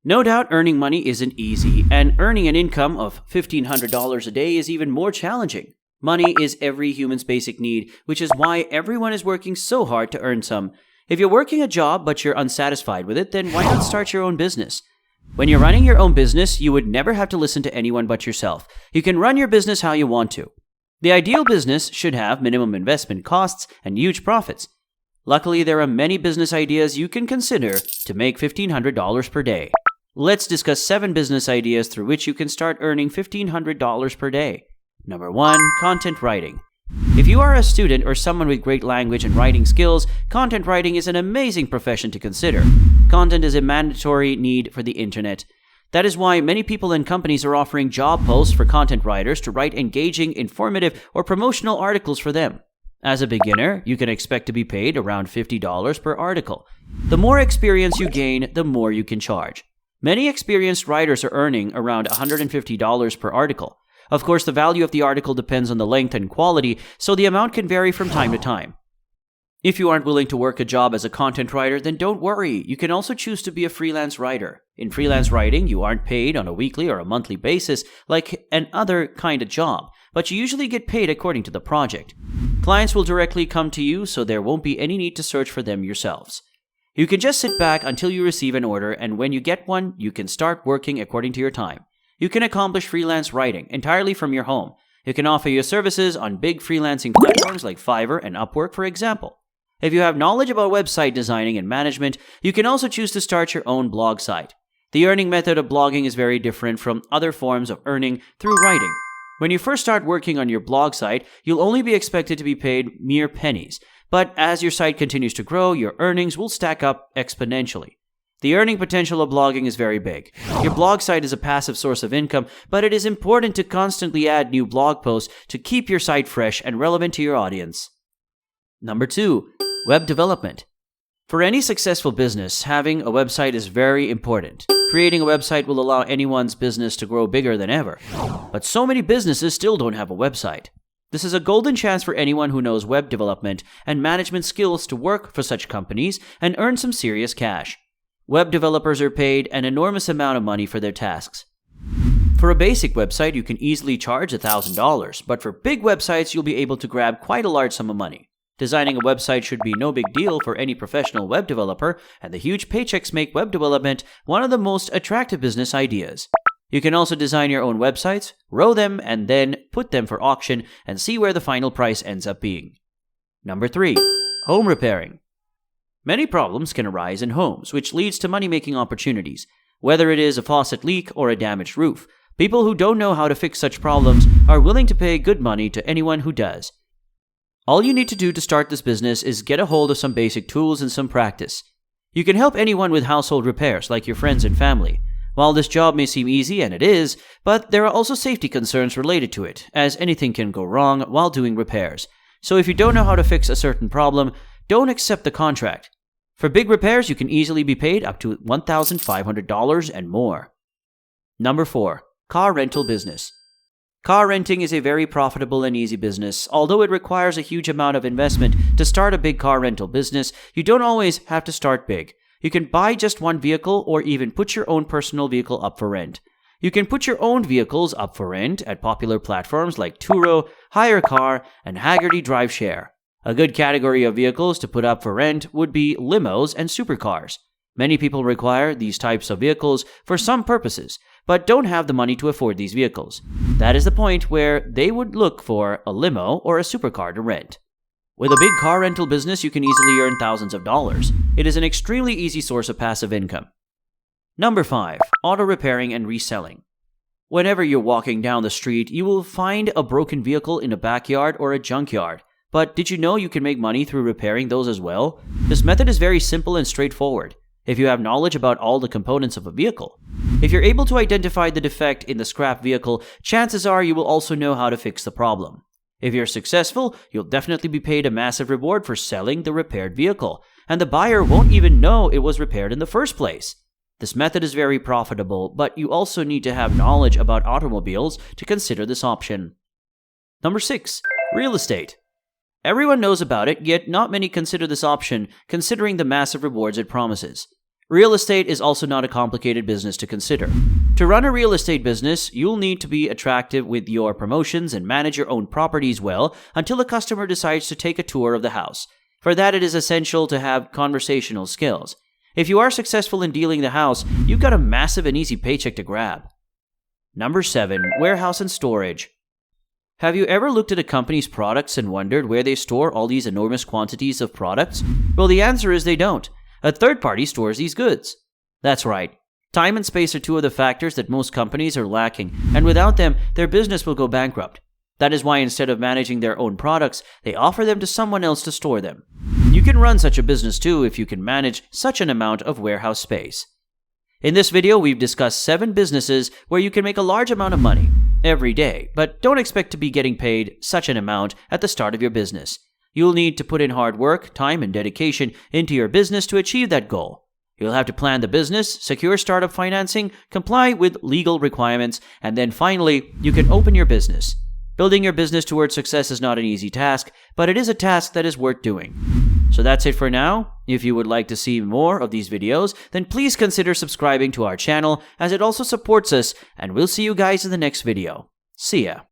No doubt earning money isn't easy, and earning an income of $1,500 a day is even more challenging. Money is every human's basic need, which is why everyone is working so hard to earn some. If you're working a job but you're unsatisfied with it, then why not start your own business? When you're running your own business, you would never have to listen to anyone but yourself. You can run your business how you want to. The ideal business should have minimum investment costs and huge profits. Luckily, there are many business ideas you can consider to make $1,500 per day. Let's discuss 7 business ideas through which you can start earning $1,500 per day. Number 1. Content writing. If you are a student or someone with great language and writing skills, content writing is an amazing profession to consider. Content is a mandatory need for the internet. That is why many people and companies are offering job posts for content writers to write engaging, informative, or promotional articles for them. As a beginner, you can expect to be paid around $50 per article. The more experience you gain, the more you can charge. Many experienced writers are earning around $150 per article. Of course, the value of the article depends on the length and quality, so the amount can vary from time to time. If you aren't willing to work a job as a content writer, then don't worry. You can also choose to be a freelance writer. In freelance writing, you aren't paid on a weekly or a monthly basis like an other kind of job, but you usually get paid according to the project. Clients will directly come to you, so there won't be any need to search for them yourselves. You can just sit back until you receive an order, and when you get one, you can start working according to your time. You can accomplish freelance writing entirely from your home. You can offer your services on big freelancing platforms like Fiverr and Upwork, for example. If you have knowledge about website designing and management, you can also choose to start your own blog site. The earning method of blogging is very different from other forms of earning through writing. When you first start working on your blog site, you'll only be expected to be paid mere pennies. But as your site continues to grow, your earnings will stack up exponentially. The earning potential of blogging is very big. Your blog site is a passive source of income, but it is important to constantly add new blog posts to keep your site fresh and relevant to your audience. Number 2. Web development. For any successful business, having a website is very important. Creating a website will allow anyone's business to grow bigger than ever. But so many businesses still don't have a website. This is a golden chance for anyone who knows web development and management skills to work for such companies and earn some serious cash. Web developers are paid an enormous amount of money for their tasks. For a basic website, you can easily charge $1,000, but for big websites, you'll be able to grab quite a large sum of money. Designing a website should be no big deal for any professional web developer, and the huge paychecks make web development one of the most attractive business ideas. You can also design your own websites, row them, and then put them for auction and see where the final price ends up being. Number 3. Home repairing. Many problems can arise in homes, which leads to money-making opportunities. Whether it is a faucet leak or a damaged roof, people who don't know how to fix such problems are willing to pay good money to anyone who does. All you need to do to start this business is get a hold of some basic tools and some practice. You can help anyone with household repairs, like your friends and family. While this job may seem easy, and it is, but there are also safety concerns related to it, as anything can go wrong while doing repairs. So if you don't know how to fix a certain problem, don't accept the contract. For big repairs, you can easily be paid up to $1,500 and more. Number 4. Car rental business. Car renting is a very profitable and easy business. Although it requires a huge amount of investment to start a big car rental business, you don't always have to start big. You can buy just one vehicle or even put your own personal vehicle up for rent. You can put your own vehicles up for rent at popular platforms like Turo, Hire Car, and Haggerty Drive Share. A good category of vehicles to put up for rent would be limos and supercars. Many people require these types of vehicles for some purposes, but don't have the money to afford these vehicles. That is the point where they would look for a limo or a supercar to rent. With a big car rental business, you can easily earn thousands of dollars. It is an extremely easy source of passive income. Number 5. Auto repairing and reselling. Whenever you're walking down the street, you will find a broken vehicle in a backyard or a junkyard. But did you know you can make money through repairing those as well? This method is very simple and straightforward, if you have knowledge about all the components of a vehicle. If you're able to identify the defect in the scrap vehicle, chances are you will also know how to fix the problem. If you're successful, you'll definitely be paid a massive reward for selling the repaired vehicle, and the buyer won't even know it was repaired in the first place. This method is very profitable, but you also need to have knowledge about automobiles to consider this option. Number 6. Real estate. Everyone knows about it, yet not many consider this option, considering the massive rewards it promises. Real estate is also not a complicated business to consider. To run a real estate business, you'll need to be attractive with your promotions and manage your own properties well until a customer decides to take a tour of the house. For that, it is essential to have conversational skills. If you are successful in dealing the house, you've got a massive and easy paycheck to grab. Number 7. Warehouse and storage. Have you ever looked at a company's products and wondered where they store all these enormous quantities of products? Well, the answer is they don't. A third party stores these goods. That's right. Time and space are two of the factors that most companies are lacking, and without them, their business will go bankrupt. That is why instead of managing their own products, they offer them to someone else to store them. You can run such a business too if you can manage such an amount of warehouse space. In this video, we've discussed 7 businesses where you can make a large amount of money every day, but don't expect to be getting paid such an amount at the start of your business. You'll need to put in hard work, time, and dedication into your business to achieve that goal. You'll have to plan the business, secure startup financing, comply with legal requirements, and then finally, you can open your business. Building your business towards success is not an easy task, but it is a task that is worth doing. So that's it for now. If you would like to see more of these videos, then please consider subscribing to our channel as it also supports us, and we'll see you guys in the next video. See ya.